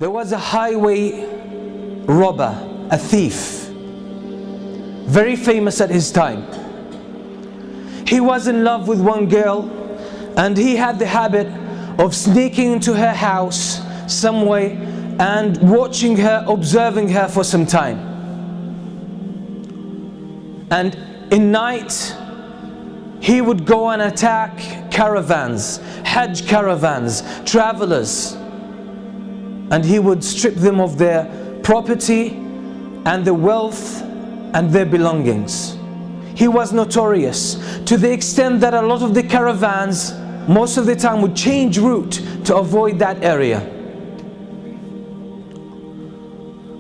There was a highway robber, a thief, very famous at his time. He was in love with one girl, and he had the habit of sneaking into her house some way and watching her, observing her for some time. And in night, he would go and attack caravans, Hajj caravans, travelers, and he would strip them of their property and their wealth and their belongings. He was notorious to the extent that a lot of the caravans most of the time would change route to avoid that area.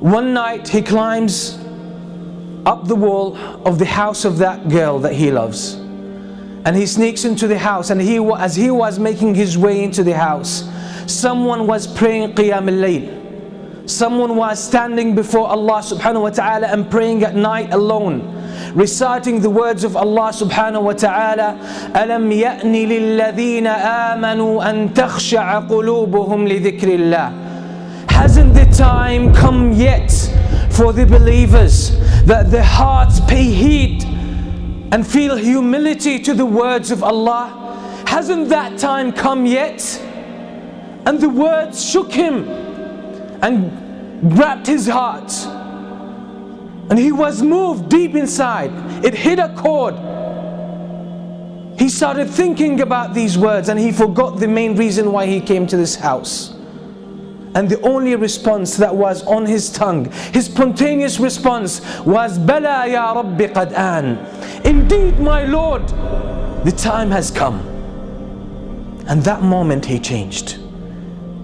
One night he climbs up the wall of the house of that girl that he loves, and he sneaks into the house, and as he was making his way into the house, someone was praying Qiyam al-Layl. Someone was standing before Allah subhanahu wa ta'ala and praying at night alone, reciting the words of Allah subhanahu wa ta'ala, أَلَمْ يَأْنِ لِلَّذِينَ آمَنُوا أَن تَخْشَعَ قُلُوبُهُمْ لِذِكْرِ اللَّهِ. Hasn't the time come yet for the believers that their hearts pay heed and feel humility to the words of Allah? Hasn't that time come yet? And the words shook him and grabbed his heart, and he was moved deep inside. It hit a chord. He started thinking about these words, and he forgot the main reason why he came to this house. And the only response that was on his tongue, his spontaneous response was, Bala ya Rabbi qad an. Indeed, my Lord, the time has come. And that moment he changed.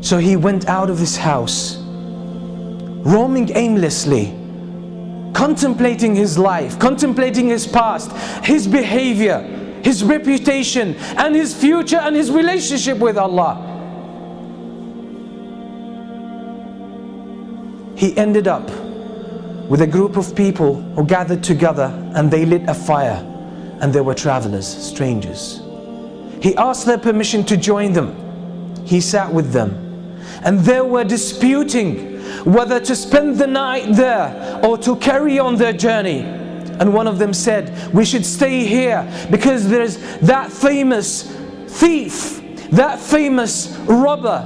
So he went out of his house, roaming aimlessly, contemplating his life, contemplating his past, his behavior, his reputation, and his future, and his relationship with Allah. He ended up with a group of people who gathered together, and they lit a fire, and there were travelers, strangers. He asked their permission to join them. He sat with them, and they were disputing whether to spend the night there or to carry on their journey. And one of them said, we should stay here because there's that famous thief, that famous robber.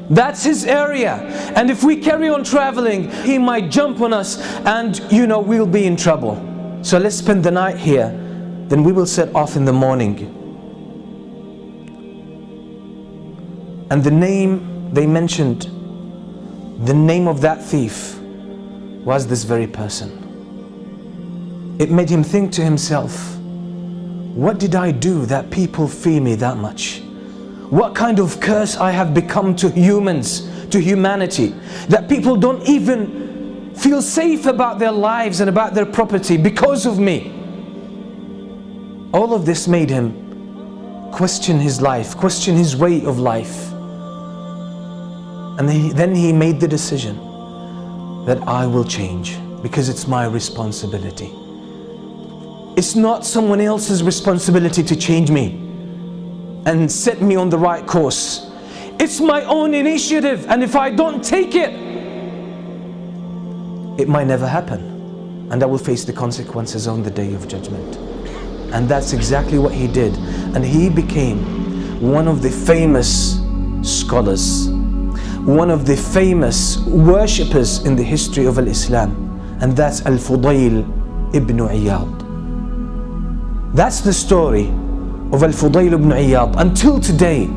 That's his area, and if we carry on traveling, he might jump on us, and we'll be in trouble. So let's spend the night here, then we will set off in the morning. And the name they mentioned, the name of that thief, was this very person. It made him think to himself, what did I do that people fear me that much? What kind of curse I have become to humans, to humanity, that people don't even feel safe about their lives and about their property because of me. All of this made him question his life, question his way of life. And then he made the decision that I will change because it's my responsibility. It's not someone else's responsibility to change me and set me on the right course. It's my own initiative, and if I don't take it, it might never happen, and I will face the consequences on the day of judgment. And that's exactly what he did, and he became one of the famous scholars, one of the famous worshippers in the history of Islam, and that's Al-Fudayl ibn Iyad. That's the story of Al-Fudayl ibn Iyad. Until today,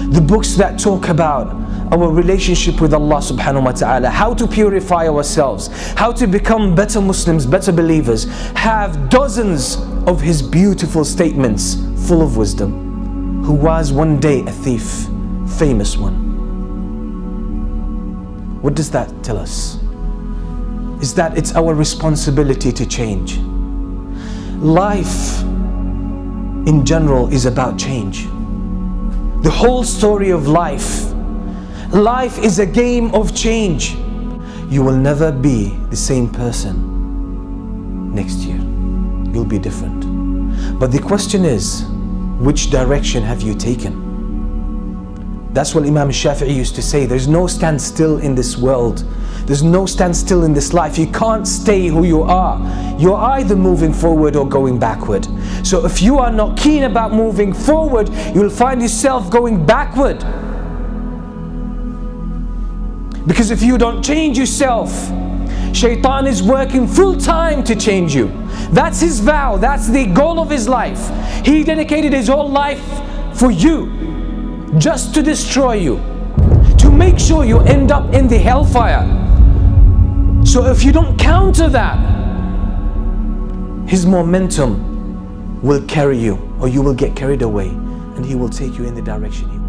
the books that talk about our relationship with Allah subhanahu wa ta'ala, how to purify ourselves, how to become better Muslims, better believers, have dozens of his beautiful statements full of wisdom. Who was one day a thief, famous one. What does that tell us? Is that it's our responsibility to change. Life in general is about change. The whole story of life is a game of change. You will never be the same person next year. You'll be different. But the question is, which direction have you taken? That's what Imam Shafi'i used to say. There's no standstill in this world. There's no standstill in this life. You can't stay who you are. You're either moving forward or going backward. So if you are not keen about moving forward, you'll find yourself going backward. Because if you don't change yourself, Shaitan is working full time to change you. That's his vow. That's the goal of his life. He dedicated his whole life for you, just to destroy you, to make sure you end up in the hellfire. So if you don't counter that, his momentum will carry you, or you will get carried away, and he will take you in the direction he wants.